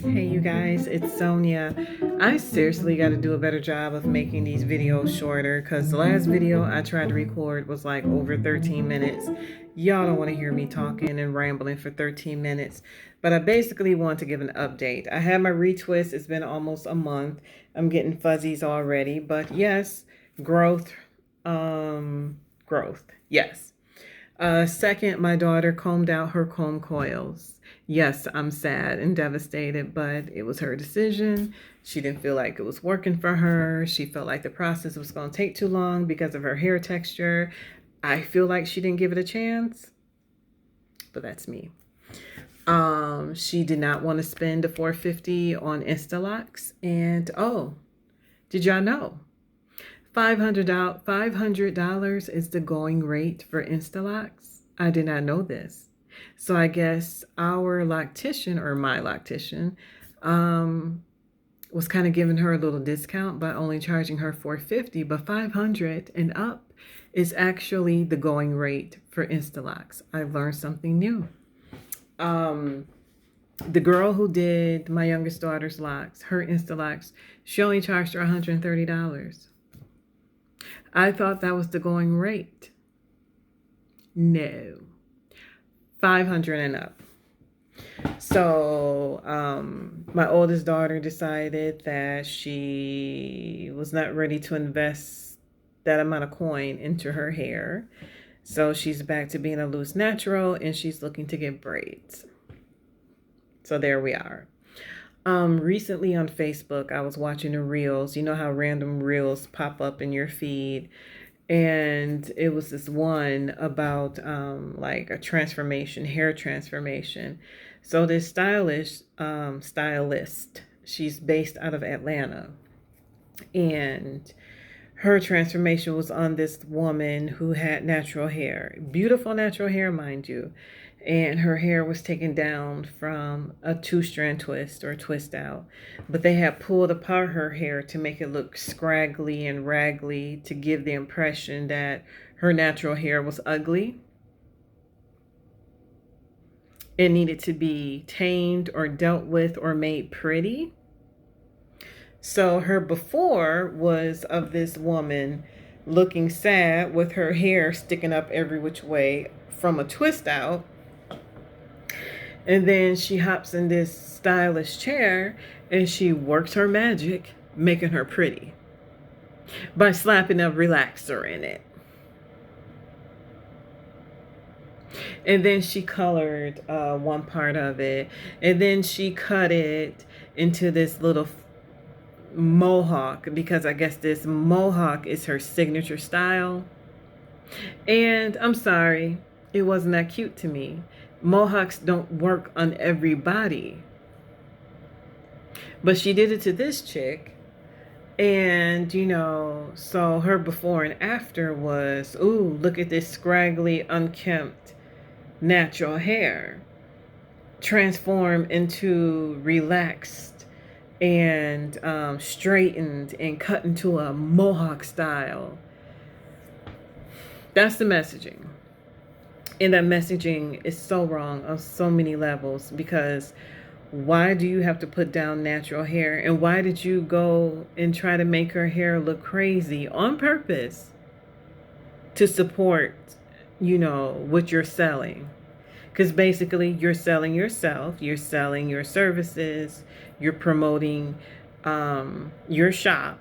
Hey you guys, it's Sonia. I seriously got to do a better job of making these videos shorter because the last video I tried to record was like over 13 minutes. Y'all don't want to hear me talking and rambling for 13 minutes, but I basically want to give an update. I had my retwist, it's been almost a month. I'm getting fuzzies already, but yes, growth, growth, yes. Second, my daughter combed out her comb coils. Yes, I'm sad and devastated, but it was her decision. She didn't feel like it was working for her. She felt like the process was going to take too long because of her hair texture. I feel like she didn't give it a chance, but that's me. She did not want to spend the $450 on Instalox, and oh, did y'all know $500 is the going rate for Instalox? I did not know this. So I guess our loctician or my loctician was kind of giving her a little discount by only charging her $450, but $500 and up is actually the going rate for Instalox. I learned something new. The girl who did my youngest daughter's locks, her Instalox, she only charged her $130. I thought that was the going rate. No. 500 and up. So my oldest daughter decided that she was not ready to invest that amount of coin into her hair. So she's back to being a loose natural and she's looking to get braids. So there we are. Recently on Facebook, I was watching the reels. You know how random reels pop up in your feed, and it was this one about like a transformation, hair transformation. So this stylist, she's based out of Atlanta, and her transformation was on this woman who had natural hair, beautiful natural hair, mind you. And her hair was taken down from a two-strand twist or twist out. But they had pulled apart her hair to make it look scraggly and raggly to give the impression that her natural hair was ugly. It needed to be tamed or dealt with or made pretty. So her before was of this woman looking sad with her hair sticking up every which way from a twist out. And then she hops in this stylish chair and she works her magic, making her pretty by slapping a relaxer in it. And then she colored one part of it. And then she cut it into this little mohawk because I guess this mohawk is her signature style. And I'm sorry, it wasn't that cute to me. Mohawks don't work on everybody. But she did it to this chick. And, so her before and after was, ooh, look at this scraggly, unkempt, natural hair. Transform into relaxed and straightened and cut into a mohawk style. That's the messaging. And that messaging is so wrong on so many levels because why do you have to put down natural hair? And why did you go and try to make her hair look crazy on purpose to support, what you're selling? Because basically you're selling yourself, you're selling your services, you're promoting your shop,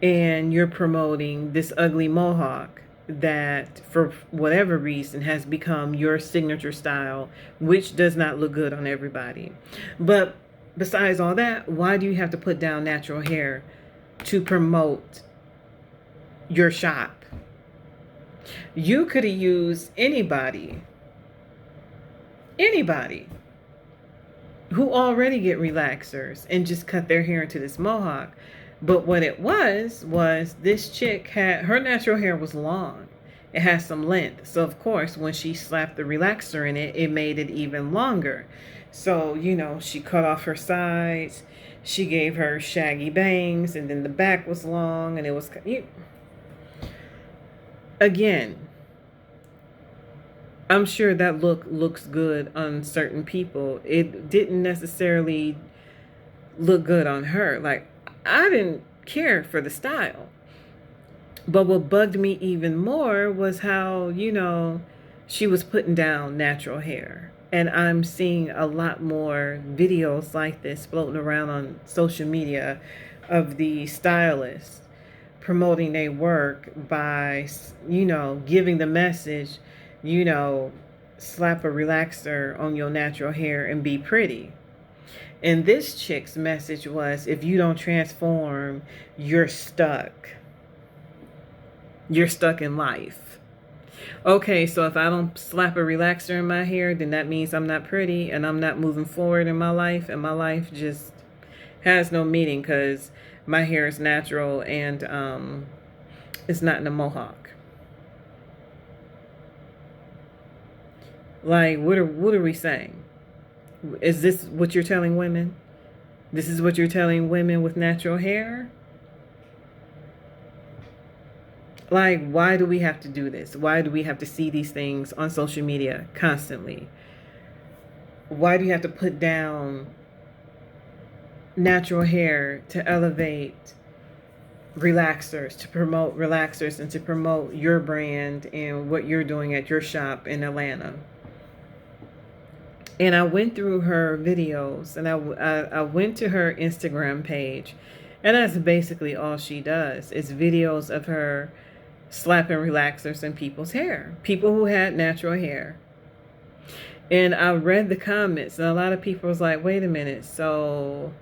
and you're promoting this ugly mohawk that for whatever reason has become your signature style, which does not look good on everybody. But besides all that, why do you have to put down natural hair to promote your shop? You could have used anybody who already get relaxers and just cut their hair into this mohawk. But what it was this chick had, her natural hair was long. It has some length. So of course, when she slapped the relaxer in it, it made it even longer. So, she cut off her sides. She gave her shaggy bangs, and then the back was long, and it was, again, I'm sure that look looks good on certain people. It didn't necessarily look good on her. Like, I didn't care for the style. But what bugged me even more was how, she was putting down natural hair. And I'm seeing a lot more videos like this floating around on social media of the stylists promoting their work by, giving the message, you know, slap a relaxer on your natural hair and be pretty. And this chick's message was, if you don't transform, you're stuck. You're stuck in life. Okay, so if I don't slap a relaxer in my hair, then that means I'm not pretty and I'm not moving forward in my life, and my life just has no meaning because my hair is natural and it's not in a mohawk. Like, what are we saying? Is this what you're telling women? This is what you're telling women with natural hair? Like, why do we have to do this? Why do we have to see these things on social media constantly? Why do you have to put down natural hair to elevate relaxers, to promote relaxers, and to promote your brand and what you're doing at your shop in Atlanta? And I went through her videos, and I went to her Instagram page, and that's basically all she does is videos of her slapping relaxers in people's hair, people who had natural hair. And I read the comments, and a lot of people was like, wait a minute, so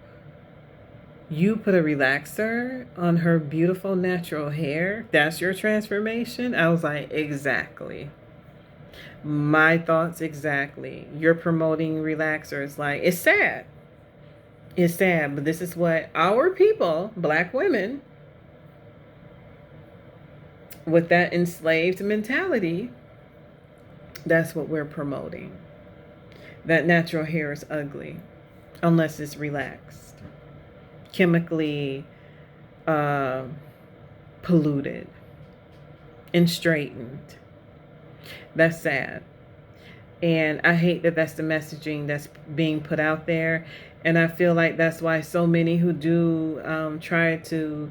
you put a relaxer on her beautiful natural hair? That's your transformation? I was like, exactly. My thoughts exactly. You're promoting relaxers. Like, it's sad. It's sad, but this is what our people, black women, with that enslaved mentality, that's what we're promoting. That natural hair is ugly unless it's relaxed, chemically polluted, and straightened. That's sad. And I hate that that's the messaging that's being put out there. And I feel like that's why so many who do try to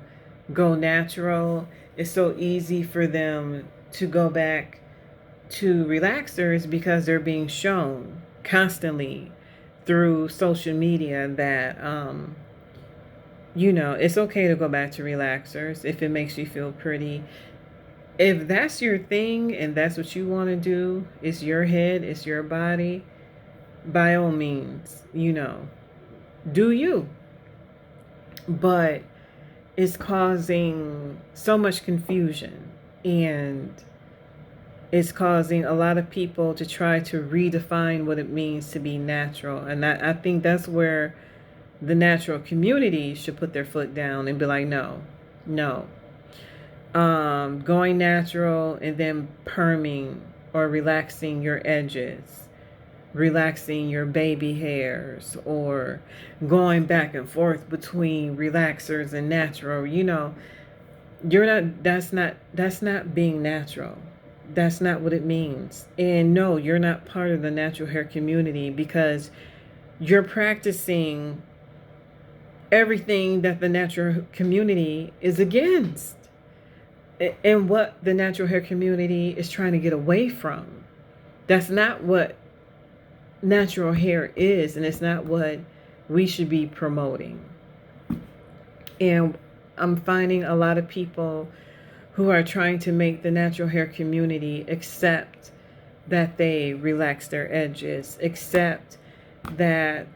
go natural, it's so easy for them to go back to relaxers because they're being shown constantly through social media that, it's okay to go back to relaxers if it makes you feel pretty. If that's your thing and that's what you want to do, it's your head, it's your body, by all means, do you. But it's causing so much confusion, and it's causing a lot of people to try to redefine what it means to be natural. And I think that's where the natural community should put their foot down and be like, no, no. Going natural and then perming or relaxing your edges, relaxing your baby hairs, or going back and forth between relaxers and natural, you're not, that's not being natural. That's not what it means. And no, you're not part of the natural hair community because you're practicing everything that the natural community is against, and what the natural hair community is trying to get away from. That's not what natural hair is, and it's not what we should be promoting. And I'm finding a lot of people who are trying to make the natural hair community accept that they relax their edges, accept that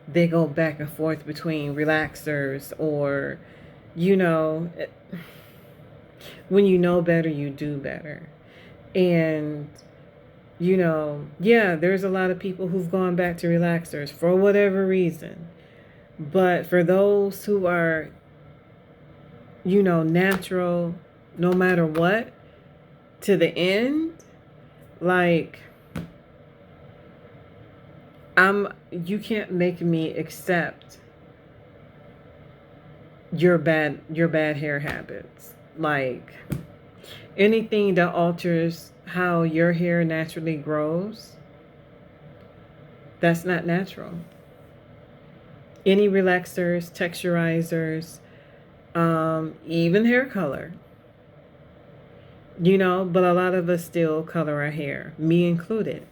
they go back and forth between relaxers, or, when you know better, you do better. And, yeah, there's a lot of people who've gone back to relaxers for whatever reason. But for those who are, natural, no matter what, to the end, like, you can't make me accept your bad hair habits. Like, anything that alters how your hair naturally grows, that's not natural. Any relaxers, texturizers, even hair color, but a lot of us still color our hair, me included.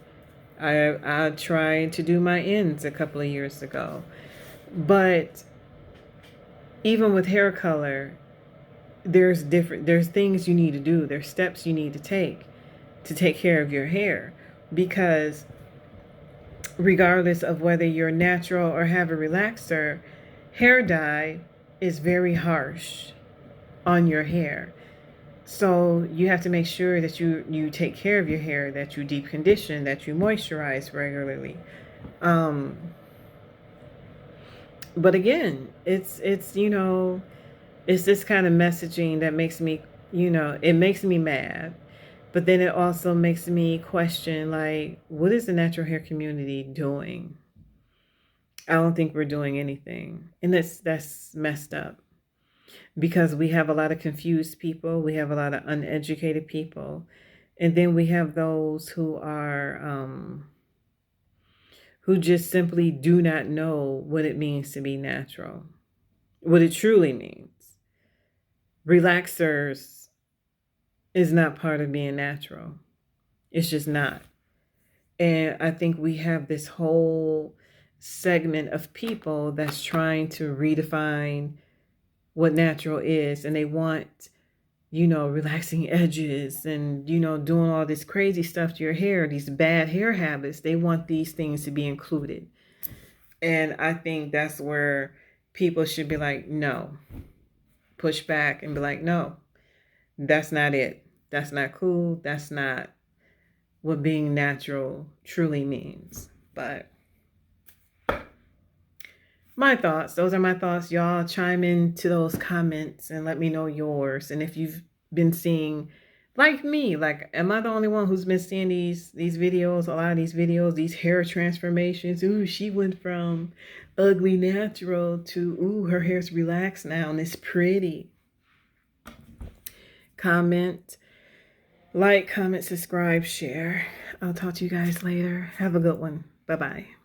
I tried to do my ends a couple of years ago, but even with hair color, there's things you need to do, there's steps you need to take care of your hair, because regardless of whether you're natural or have a relaxer, hair dye is very harsh on your hair. So you have to make sure that you take care of your hair, that you deep condition, that you moisturize regularly. But again, it's it's this kind of messaging that makes me, it makes me mad. But then it also makes me question, like, what is the natural hair community doing? I don't think we're doing anything. And that's messed up, because we have a lot of confused people, we have a lot of uneducated people, and then we have those who just simply do not know what it means to be natural, what it truly means. Relaxers is not part of being natural. It's just not. And I think we have this whole segment of people that's trying to redefine what natural is, and they want, relaxing edges and, doing all this crazy stuff to your hair, these bad hair habits. They want these things to be included. And I think that's where people should be like, no, push back and be like, no, that's not it. That's not cool. That's not what being natural truly means. But my thoughts, those are my thoughts. Y'all chime into those comments and let me know yours. And if you've been seeing, like me, like, am I the only one who's been seeing these videos, a lot of these videos, these hair transformations? Ooh, she went from ugly natural to, ooh, her hair's relaxed now and it's pretty. Comment, like, comment, subscribe, share. I'll talk to you guys later. Have a good one. Bye-bye.